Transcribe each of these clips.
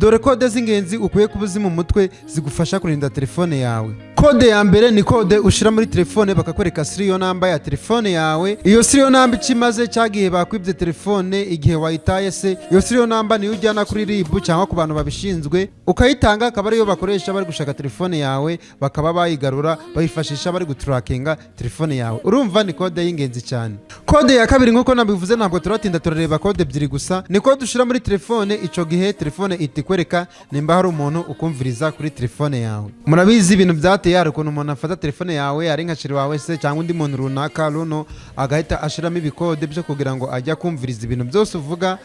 Dore kode z'ingenzi ukwiye kubuzi mu mutwe zigufasha kurinda telefone yawe. Kode ya mbere ni kode ushira muri telefone bakakwereka serial number ya telefone yawe. Iyo serial number ikimaze cyagiye bakwibye telefone igihe wayitaye se, iyo serial number ni ujyana kuri RIB cyangwa ku bantu babishinzwe ukayitanga, akaba ariyo bakoresha bari gushaka telefone yawe, bakaba bayigarura bayifashisha bari gutrackinga telefone yawe. Urumva ni kode y'ingenzi cyane. Kode ya kabiri nkuko nabivuze ntabwo turatinda turareba kode ebyiri gusa, ni kode ushira muri telefone ico gihe telefone itikwereka nimba hari umuntu ukumviriza kuri telefone yawe. Murabizi ibintu byateye hari ukuntu umuntu afata telefone yawe ari nka shiri wawe se cyangwa undi muntu runaka runo agahita ashiramo ibikode byo kugira ngo ajya kumviriza ibintu byose uvuga,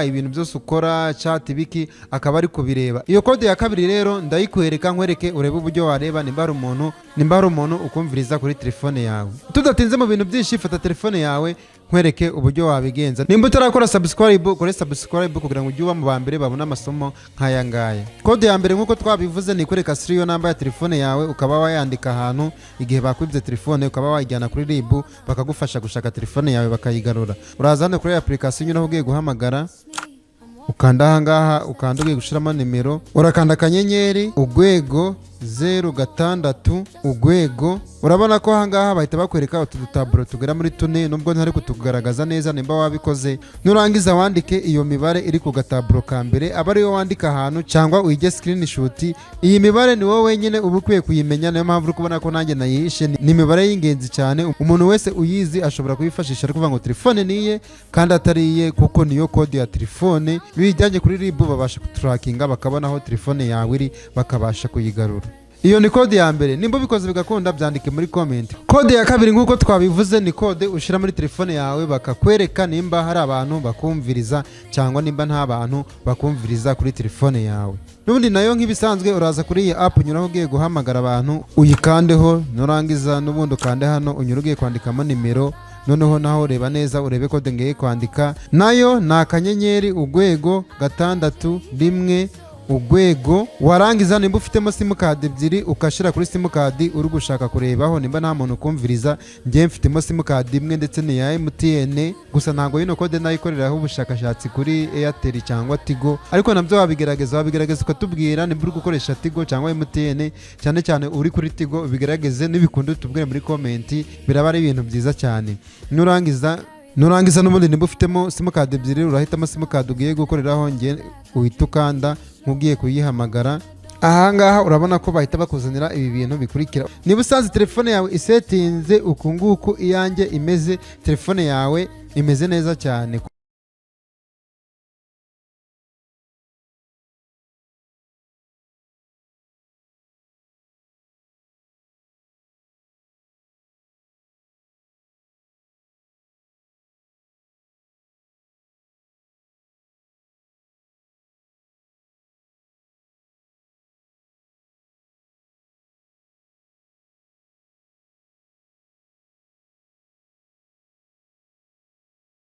ibintu byose ukora, chat biki akaba ari kubireba. Iyo kode ya kabiri rero ndayikwereka nkwereke urebe uburyo wareba nimba hari umuntu ukumviriza kuri telefone yawe. Tudatinze mu bintu byinshi, fata telefone yawe nkwereke uburyo wabigenza. Nimba utarakora subscribe, kore subscribe kugira ngo ujye uba mu bambere babona amasomo nk'aya ngaya. Kode ya mbere nkuko twabivuze ni kwereka serial number ya telefone yawe, ukaba wayandika ahantu igihe bakwibye telefone, ukaba wayijyana kuri RIB bakagufasha gushaka telefone yawe bakayigarura. Uraza hano kuri application nyine ugiye guhamagara, ukanda ahangaha, ukanda ugiye gushiramo nimero, urakanda akanyenyeri urwego 06 urwego. Urabona ko ahangaha bahita bakwereka ututaburo tugera muri 4, nubwo ntari kutugaragaza neza nimba wabikoze. Nurangiza wandike iyo mibare iri ku gataburo ka mbere, aba ariyo wandika ahantu cyangwa uyige screenshot. Iyi mibare ni wowe wenyine uba ukwiye kuyimenya, niyo mpamvu uri kubona ko nanjye nayihishe. Ni imibare y'ingenzi cyane, umuntu wese uyizi ashobora kuyifashisha ari kuvuga ngo telefone niye kandi atariye, kuko niyo kode ya telefone. Bijyanye kuri RIB babasha kutrackinga bakabona aho telefone yawe iri bakabasha kuyigarura. Iyo ni kode ya mbere. Nimba bikoze bigakunda byandike muri comment. Kode ya kabiri nkuko twabivuze ni kode ushira muri telefone yawe bakakwereka nimba hari abantu bakumviriza cyangwa nimba nta bantu bakumviriza kuri telefone yawe. Nubundi nayo nk'ibisanzwe uraza kuri iyi app unyuraho ugiye guhamagara abantu, uyikandeho, nurangiza nubundi ukande hano unyura ugiye kwandikamo nimero. Noneho naho reba neza urebe kode ngiye kwandika, nayo ni akanyenyeri urwego 61 urwego. Warangiza nimba ufitemo simukadi ebyiri ukashira kuri simukadi uri gushaka kurebaho nimba nta muntu ukumviriza. Ngiye mfitemo simukadi imwe ndetse ni ya MTN, gusa ntago yino kode nayikoreraho ubushakashatsi kuri Airtel cyangwa Tigo, ariko nabyo wabigerageza ukatubwira nimba uri gukoresha Tigo cyangwa MTN. cyane cyane uri kuri Tigo ubigerageze, n'ibikundi utubwire muri comment, biraba ari ibintu byiza cyane. Nurangiza n'ubundi nimba ufitemo simukadi ebyiri urahitamo simukadi ugiye gukoreraho, ngiye uhita ukanda nk'ugiye kuyihamagara. Ahangaha urabona ko bahita bakuzanira ibi bintu bikurikira. Niba usanze telefone yawe isetinze uku nguku iyanjye imeze, telefone yawe imeze neza cyane.